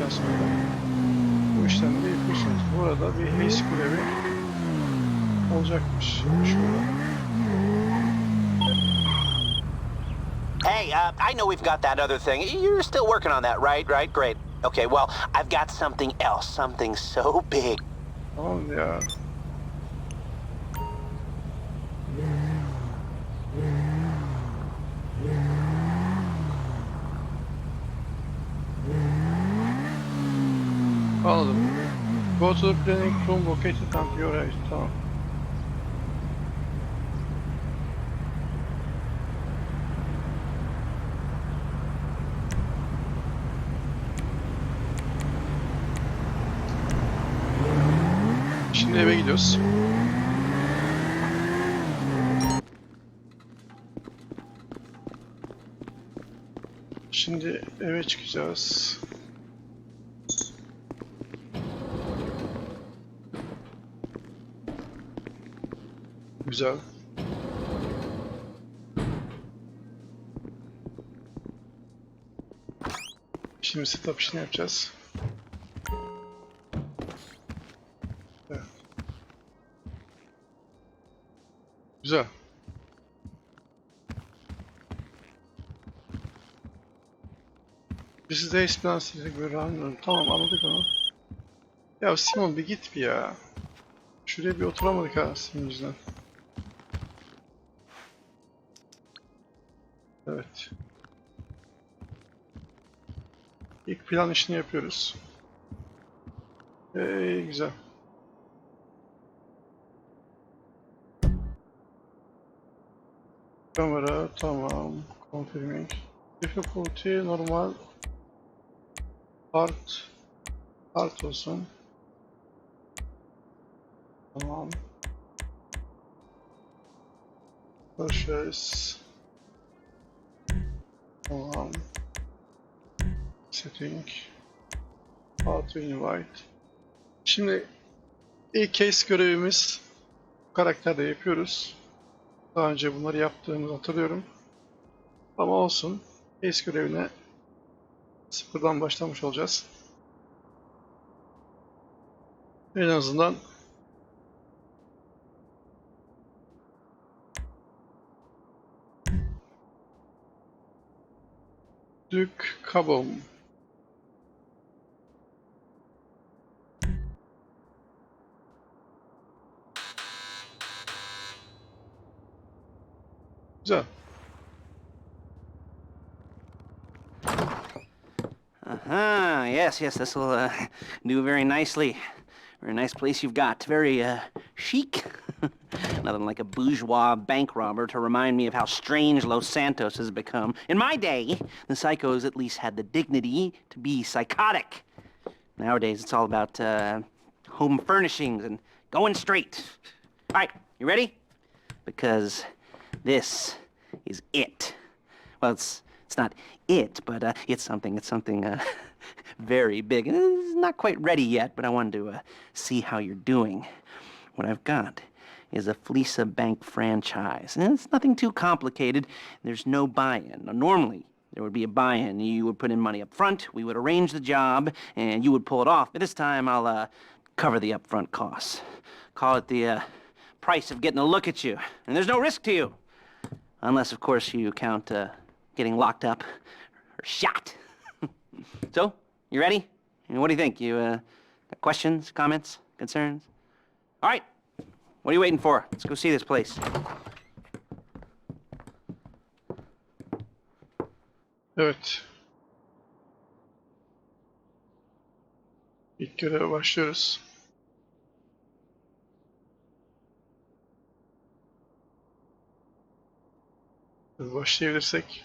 bittikten sonra bu işlemi de yapıyorsunuz. Bu arada bir heist görevi olacakmış. Şurada. Hey, I know we've got that other thing. You're still working on that, right? Right? Great. Okay, well, I've got something else. Something so big. Tamam ya. Anladım. Go to the planning room located on your right. Tamam. Şimdi eve gidiyoruz. Şimdi eve çıkacağız. Güzel. Şimdi setup işini yapacağız. Evet. Güzel. Biz de plan size göre anlıyorum. Tamam, anladık onu. Ya Simon bir git bir ya. Şuraya bir oturamadık ha senin yüzünden. Evet. İlk plan işini yapıyoruz. Güzel. Kamera tamam. Confirming. Difficulty normal. Hard olsun. Tamam. Purchase. Tamam. Setting. How to invite. Şimdi ilk case görevimiz karakterde yapıyoruz. Daha önce bunları yaptığımızı hatırlıyorum. Ama olsun. Case görevine sıfırdan başlamış olacağız. En azından DukeCaboom. Güzel. Yes, this will do very nicely. Very nice place you've got. Very chic. Nothing like a bourgeois bank robber to remind me of how strange Los Santos has become. In my day, the psychos at least had the dignity to be psychotic. Nowadays, it's all about home furnishings and going straight. All right, you ready? Because this is it. Well, it's not it, but it's something very big. It's not quite ready yet, but I wanted to see how you're doing. What I've got is a Fleece Bank franchise. And it's nothing too complicated. There's no buy-in. Now, normally, there would be a buy-in. You would put in money up front, we would arrange the job, and you would pull it off. But this time, I'll cover the upfront costs. Call it the price of getting a look at you. And there's no risk to you. Unless, of course, you count getting locked up or shot. So, you ready? And what do you think? You got questions, comments, concerns? All right. What are you waiting for? Let's go see this place. Evet. İlk göreve başlıyoruz. Başlayabilirsek.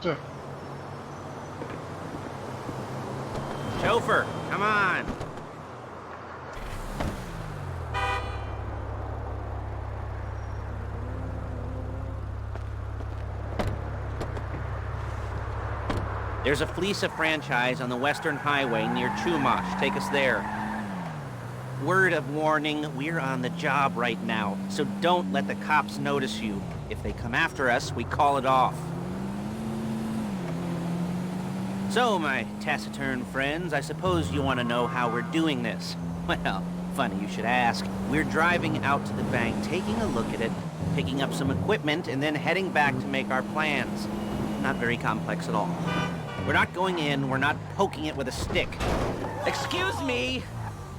Güzel. Chauffeur, come on. There's a Fleece franchise on the Western Highway near Chumash. Take us there. Word of warning, we're on the job right now, so don't let the cops notice you. If they come after us, we call it off. So, my taciturn friends, I suppose you want to know how we're doing this. Well, funny you should ask. We're driving out to the bank, taking a look at it, picking up some equipment, and then heading back to make our plans. Not very complex at all. We're not going in, we're not poking it with a stick. Excuse me!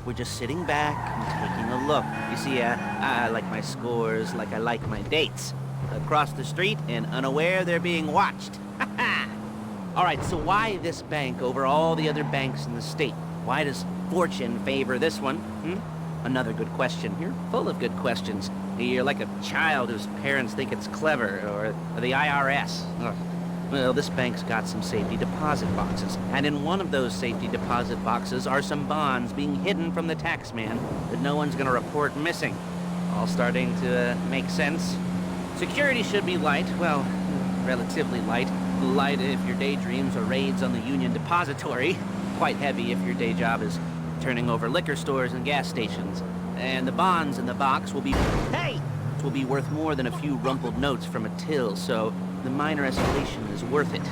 We're just sitting back and taking a look. You see, I like my scores like I like my dates. Across the street and unaware they're being watched. All right, so why this bank over all the other banks in the state? Why does fortune favor this one? Another good question. You're full of good questions. You're like a child whose parents think it's clever, or the IRS. Ugh. Well, this bank's got some safety deposit boxes, and in one of those safety deposit boxes are some bonds being hidden from the tax man that no one's gonna report missing. All starting to make sense. Security should be light, well, relatively light. Light if your daydreams are raids on the Union Depository. Quite heavy if your day job is turning over liquor stores and gas stations. And the bonds in the box will be... Hey! Will be worth more than a few rumpled notes from a till, so the minor escalation is worth it,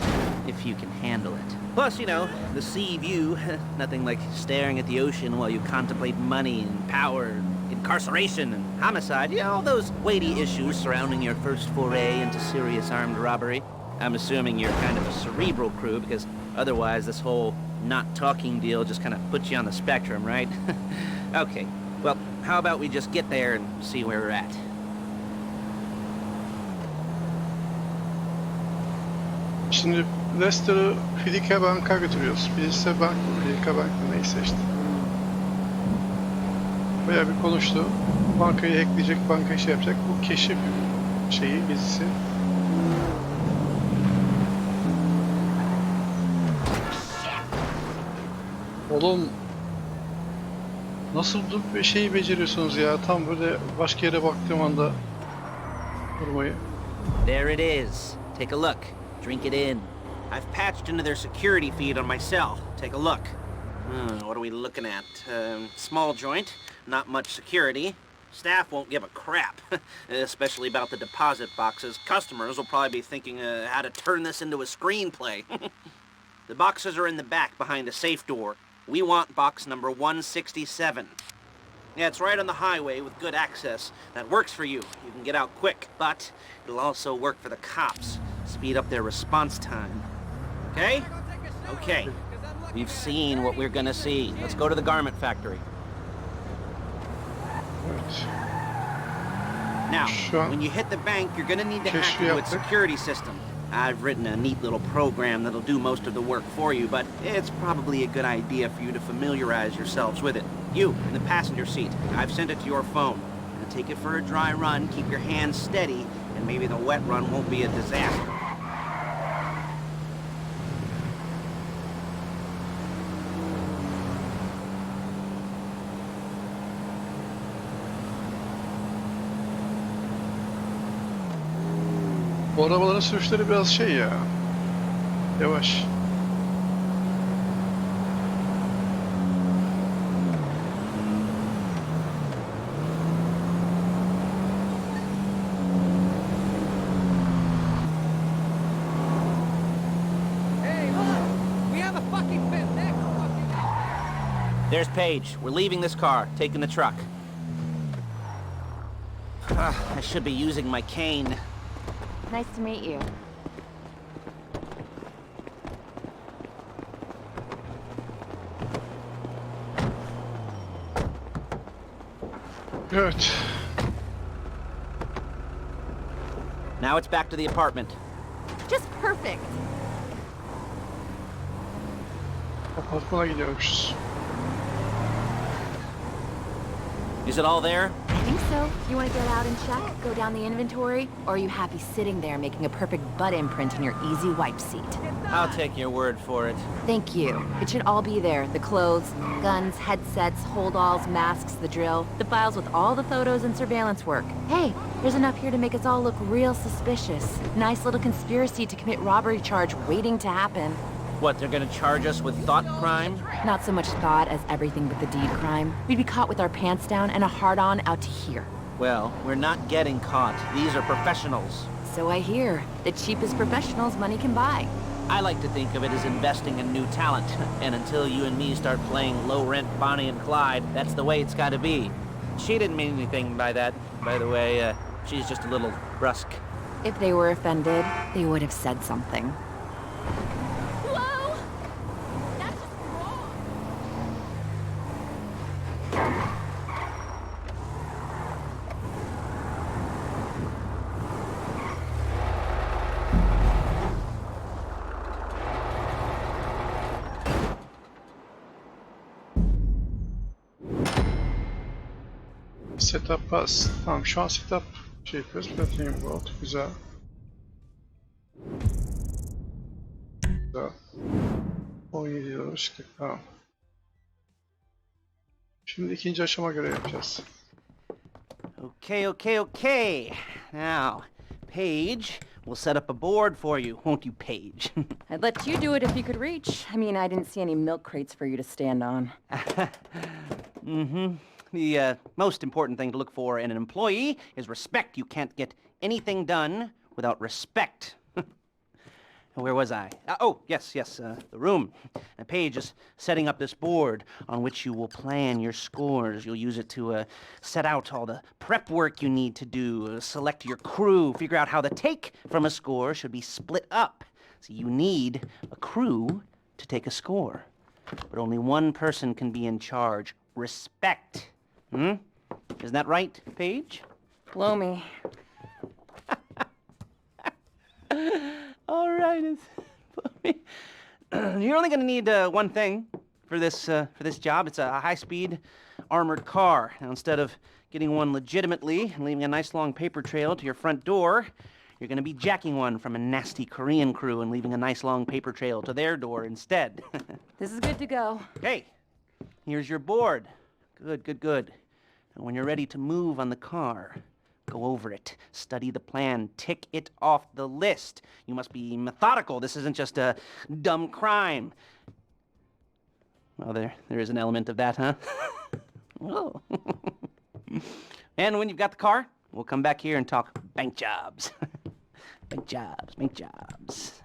if you can handle it. Plus, you know, the sea view, nothing like staring at the ocean while you contemplate money and power, incarceration and homicide, you know, all those weighty issues surrounding your first foray into serious armed robbery. I'm assuming you're kind of a cerebral crew, because otherwise this whole not talking deal just kind of puts you on the spectrum, right? Okay, well, how about we just get there and see where we're at? Şimdi Lester'ı Filike Bank'a götürüyoruz. Birisi bank, Filike Bank neyse işte. Bayağı bir konuştu. Bankayı hackleyecek, bankayı şey yapacak. Bu keşif şeyi, gezisi. Oğlum nasıl bir şeyi beceriyorsunuz ya? Tam böyle başka yere baktığım anda durmayı. There it is. Take a look. Drink it in. I've patched into their security feed on my cell. Take a look. What are we looking at? Small joint, not much security. Staff won't give a crap, especially about the deposit boxes. Customers will probably be thinking how to turn this into a screenplay. The boxes are in the back behind a safe door. We want box number 167. Yeah, it's right on the highway with good access. That works for you. You can get out quick, but it'll also work for the cops. Speed up their response time. Okay? Okay. We've seen what we're gonna see. Let's go to the garment factory. Evet. Now, when you hit the bank, you're gonna need to hack into its security system. I've written a neat little program that'll do most of the work for you, but it's probably a good idea for you to familiarize yourselves with it. You, in the passenger seat, I've sent it to your phone. Now take it for a dry run, keep your hands steady, and maybe the wet run won't be a disaster. Bu arabaların sürüşleri biraz şey ya. Yavaş. There's Paige. We're leaving this car, taking the truck. I should be using my cane. Nice to meet you. Evet. Now it's back to the apartment. Just perfect. Apartmana gidiyormuşuz. Is it all there? I think so. You want to get out and check? Go down the inventory? Or are you happy sitting there making a perfect butt imprint in your easy wipe seat? I'll take your word for it. Thank you. It should all be there. The clothes, guns, headsets, holdalls, masks, the drill. The files with all the photos and surveillance work. Hey, there's enough here to make us all look real suspicious. Nice little conspiracy to commit robbery charge waiting to happen. What, they're gonna charge us with thought crime? Not so much thought as everything but the deed crime. We'd be caught with our pants down and a hard-on out to here. Well, we're not getting caught. These are professionals. So I hear. The cheapest professionals money can buy. I like to think of it as investing in new talent. And until you and me start playing low-rent Bonnie and Clyde, that's the way it's gotta be. She didn't mean anything by that, by the way. She's just a little brusque. If they were offended, they would have said something. Whoa! That's just wrong! Setup bas. Tamam şu an setup şey yapıyoruz. Platinum World. Güzel. Güzel. 17 dolar çıktık. Tamam. Şimdi ikinci aşama göre yapacağız. Okay. Now, Paige, we'll set up a board for you, won't you, Paige? I'd let you do it if you could reach. I mean, I didn't see any milk crates for you to stand on. The most important thing to look for in an employee is respect. You can't get anything done without respect. Where was I? Yes, the room. Now, Paige is setting up this board on which you will plan your scores. You'll use it to set out all the prep work you need to do, select your crew, figure out how the take from a score should be split up. So you need a crew to take a score. But only one person can be in charge. Respect. Isn't that right, Paige? Blow me. All right, you're only gonna need one thing for this job. It's a high-speed armored car. Now, instead of getting one legitimately and leaving a nice long paper trail to your front door, you're gonna be jacking one from a nasty Korean crew and leaving a nice long paper trail to their door instead. This is good to go. Okay, here's your board. Good. And when you're ready to move on the car, go over it, study the plan, tick it off the list. You must be methodical. This isn't just a dumb crime. Well, there is an element of that, huh? Oh. And when you've got the car, we'll come back here and talk bank jobs. Bank jobs.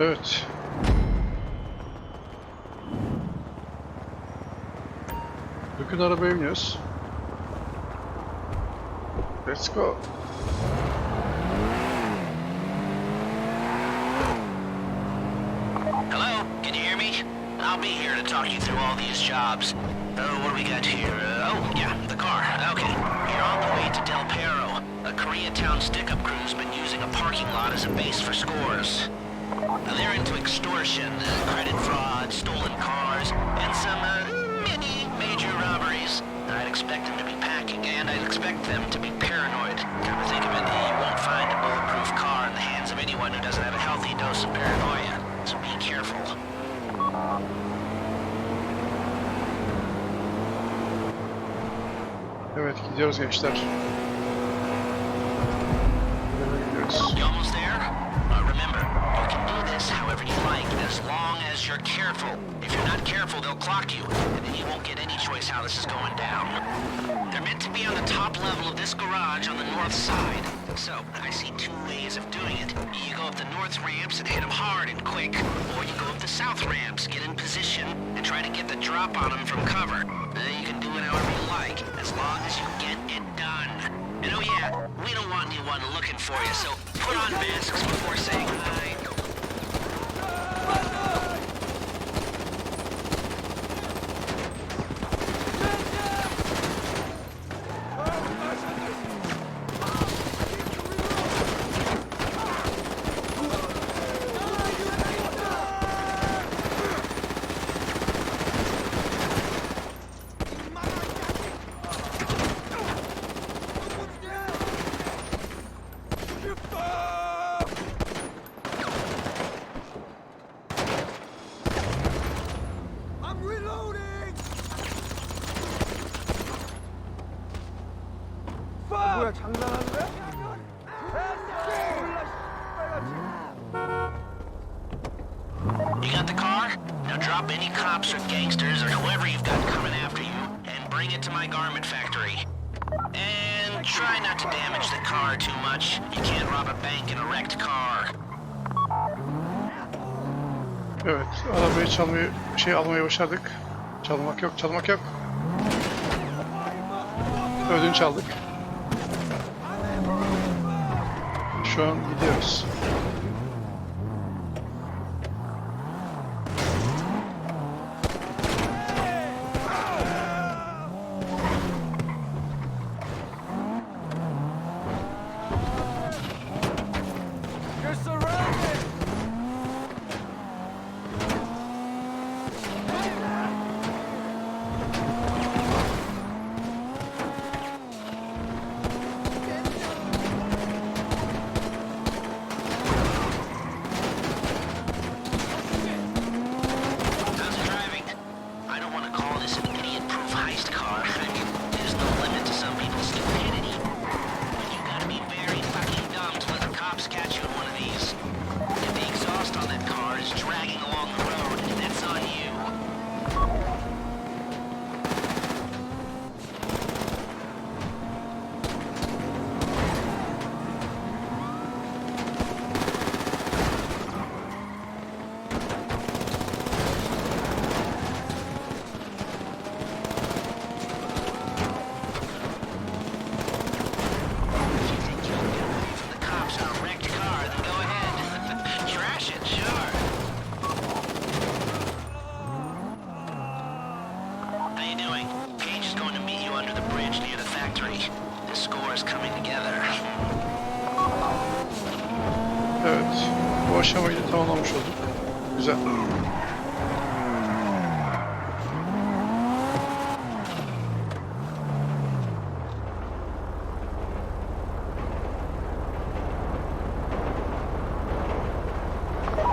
Evet. Bugün arabaya biniyoruz. Let's go. Hello, can you hear me? I'll be here to talk you through all these jobs. Oh, what do we got here? The car. Okay. You're on the way to Del Perro. A Koreatown stick-up crew's been using a parking lot as a base for scores. They're into extortion, credit fraud, stolen cars, and some, major robberies. I'd expect them to be packing, and I'd expect them to be paranoid. Come to think of it, you won't find a bulletproof car in the hands of anyone who doesn't have a healthy dose of paranoia. So be careful. Evet, gidiyoruz gençler. Gidiyoruz. You almost there? Remember, you can do this however you like, as long as as you're careful. If you're not careful, they'll clock you, and then you won't get any choice how this is going down. They're meant to be on the top level of this garage on the north side. So, I see two ways of doing it. You go up the north ramps and hit them hard and quick, or you go up the south ramps, get in position, and try to get the drop on them from cover. You can do it however you like, as long as you get it done. And oh yeah, we don't want anyone looking for you, so put on masks before saying hi. 뭐야 장난하는 거야? You got the car? Now drop any cops or gangsters or whoever you've got coming after you and bring it to my garment factory. And try not to damage the car too much. You can't rob a bank in a wrecked car. Evet, arabayı almayı başardık. Çalmak yok, çalmak yok. Ödünç aldık. Şu an gidiyoruz. You're surrounded! How's it driving? I don't want to call this an idiot-proof heist car. I mean, there's no limit to some people's stupidity. But you gotta be very fucking dumb to let the cops catch you in one of these. If the exhaust on that car is dragging along the road, that's on you. If you think you'll get away from the cops in a wrecked car, then go ahead. Trash it, sure. How you doing? Paige is going to meet you under the bridge near the factory. This score is coming together. Evet, bu aşamayı da tamamlamış olduk. Güzel.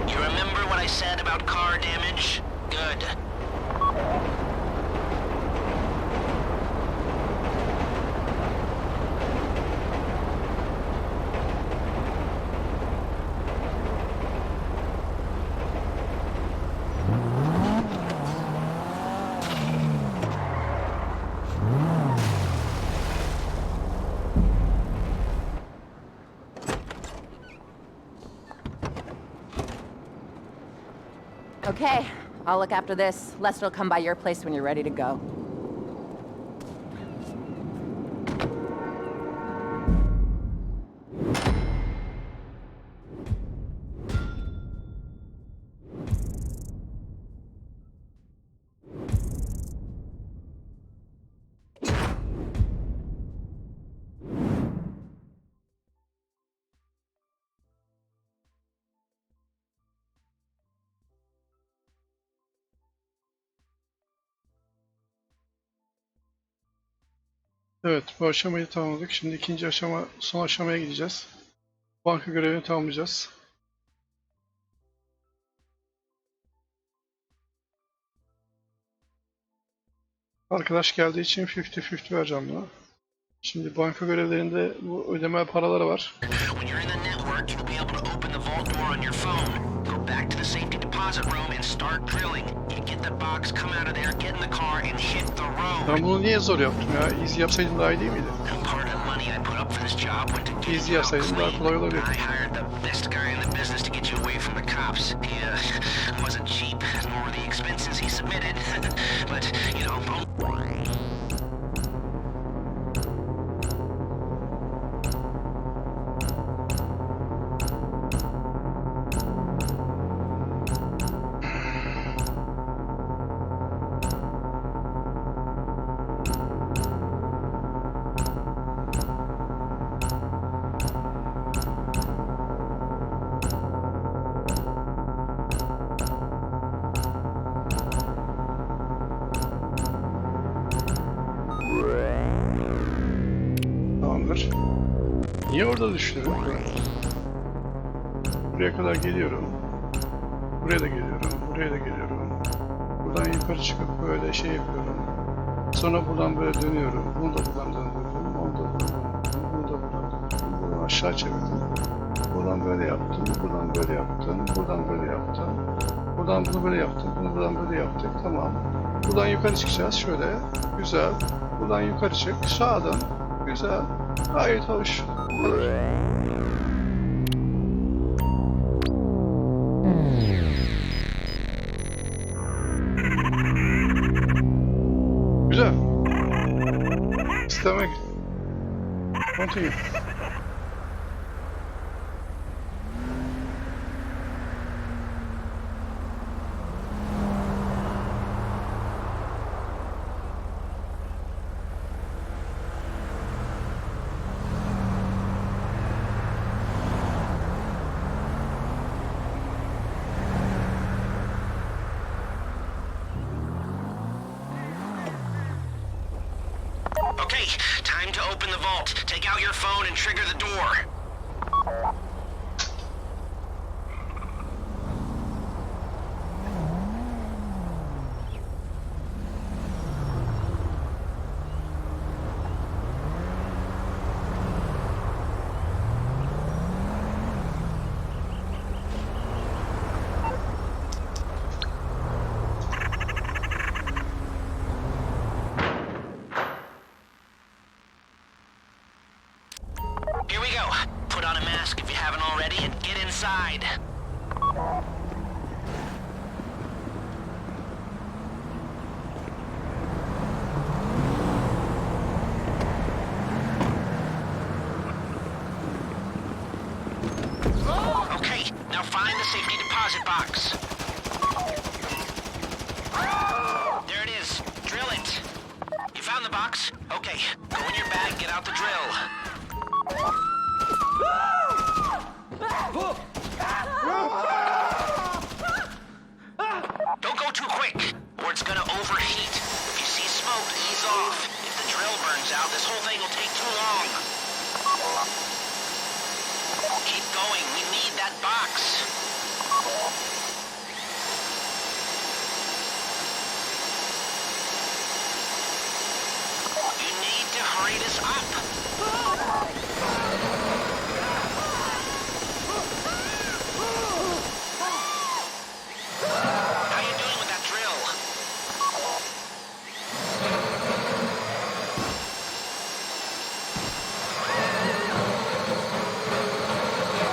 You remember what I said about car damage? Good. Okay, I'll look after this. Lester will come by your place when you're ready to go. Evet, bu aşamayı tamamladık. Şimdi ikinci aşama, son aşamaya gideceğiz. Banka görevini tamamlayacağız. Arkadaş geldiği için 50-50 vereceğim buna. Şimdi banka görevlerinde bu ödeme paraları var. When you're in the network, you'll be able to open the vault door on your phone. Go back to the safety deposit room and start drilling. You get the box, come out of there, get in the car, and hit the road. Ben bunu niye zor yaptım ya? Easy yapsaydım daha iyi değil miydi? And part of the money I put up for this job went to getting Easy you out yapsaydım daha clean. kolay olabilir. I hired the best guy in the business to get you away from the cops. He wasn't cheap, nor were the expenses he submitted. But, you know, Tamamdır. Niye orada düştüm? Buraya kadar geliyorum. Buraya da geliyorum. Buraya da geliyorum. Buradan yukarı çıkıp böyle şey yapıyorum. Sonra buradan böyle dönüyorum. Bunu da buradan döndürdüm. Onu da buradan döndürdüm. Bunu da buradan döndürdüm. Buradan aşağı çevirdim. Buradan böyle yaptım. Buradan böyle yaptım. Buradan böyle yaptım. Buradan bunu böyle yaptım. Bunu buradan böyle yaptık. Tamam. Buradan yukarı çıkacağız. Şöyle. Güzel. Buradan yukarı çık. Sağdan. Güzel. Gayet hoş. Güzel. İstemek. Continue. okay, time to open the vault. Take out your phone and trigger the door. Here we go. Put on a mask if you haven't already and get inside. Okay, now find the safety deposit box. There it is. Drill it. You found the box? Okay, go in your bag, get out the drill. Don't go too quick, or it's gonna overheat. If you see smoke, ease off. If the drill burns out, this whole thing will take too long. Keep going, we need that box. You need to hurry this up. How you doing with that drill?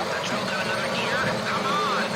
That drill got another gear? Come on!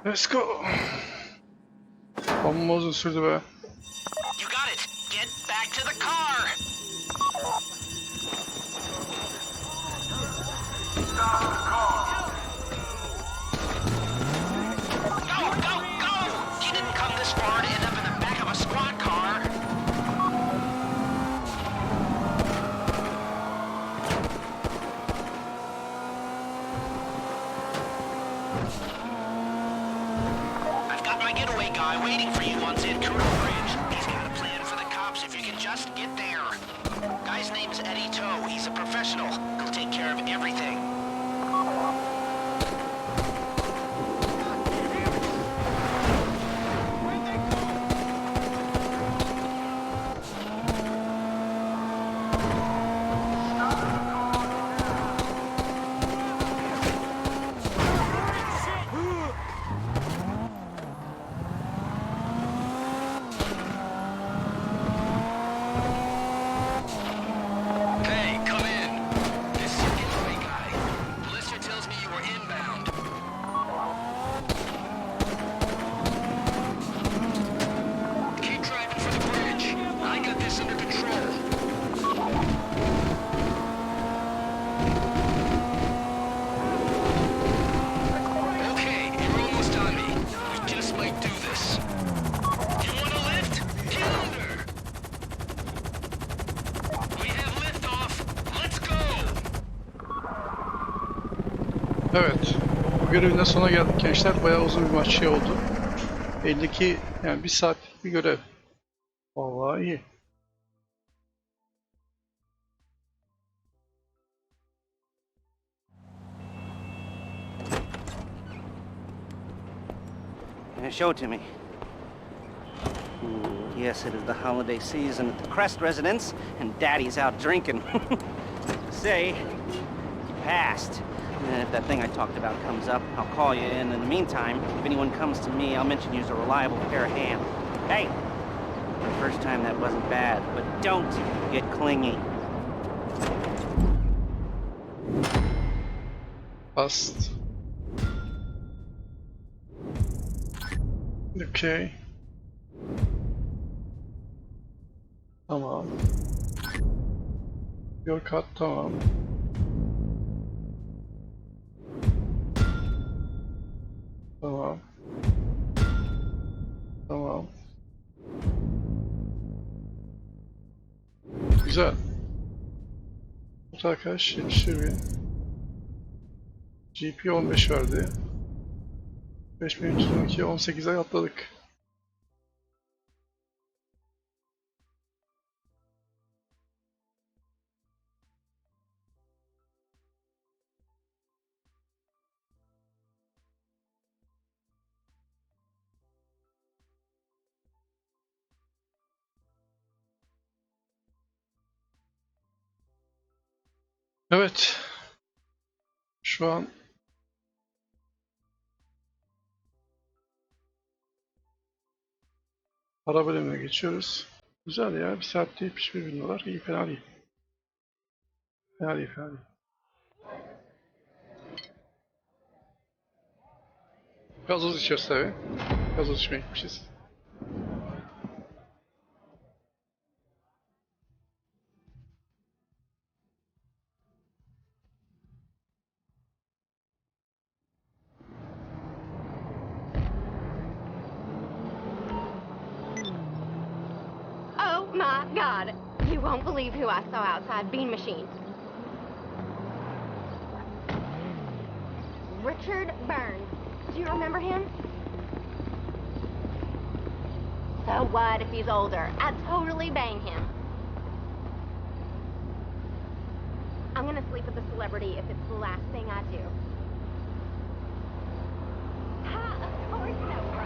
Let's go. Amma uzun sürdü be. You got it. Get back to the car. Go, go, go! You didn't come this far to end up in the back of a squad car. I've got my getaway guy waiting for you on Zancuro Bridge. He's got a plan for the cops if you can just get there. Guy's name's Eddie Toe. He's a professional. He'll take care of everything. Hey, come in. This is your getaway guy. Blister tells me you were inbound. Keep driving for the bridge. I got this under control. Okay, you're almost on me. We just might do this. You want a lift? Get under. We have liftoff. Let's go. Evet. Bu görevin de sona geldik gençler. Bayağı uzun bir maç oldu. 52 yani 1 saatlik bir görev. Vallahi iyi. Show it to me. Yes, it is the holiday season at the Crest residence, and Daddy's out drinking. Say, passed. And if that thing I talked about comes up, I'll call you. And in the meantime, if anyone comes to me, I'll mention you as a reliable pair of hands. Hey, the first time that wasn't bad, but don't get clingy. Bast. Okay. Tamam. Your cut tamam. Tamam. Tamam. Güzel. Bu arkadaş 71.000. GP 15 verdi. 5312 18'e atladık. Evet. Şu an para bölümüne geçiyoruz. Güzel ya. Bir saatte 71.000 dolar. İyi, fena değil. Fena değil, fena değil. Gazoz içiyoruz tabi. Gazoz içmeye gitmişiz. Oh my God. You won't believe who I saw outside Bean Machine. Richard Burns. Do you remember him? So what if he's older? I'd totally bang him. I'm gonna sleep with a celebrity if it's the last thing I do. Ha, of course no.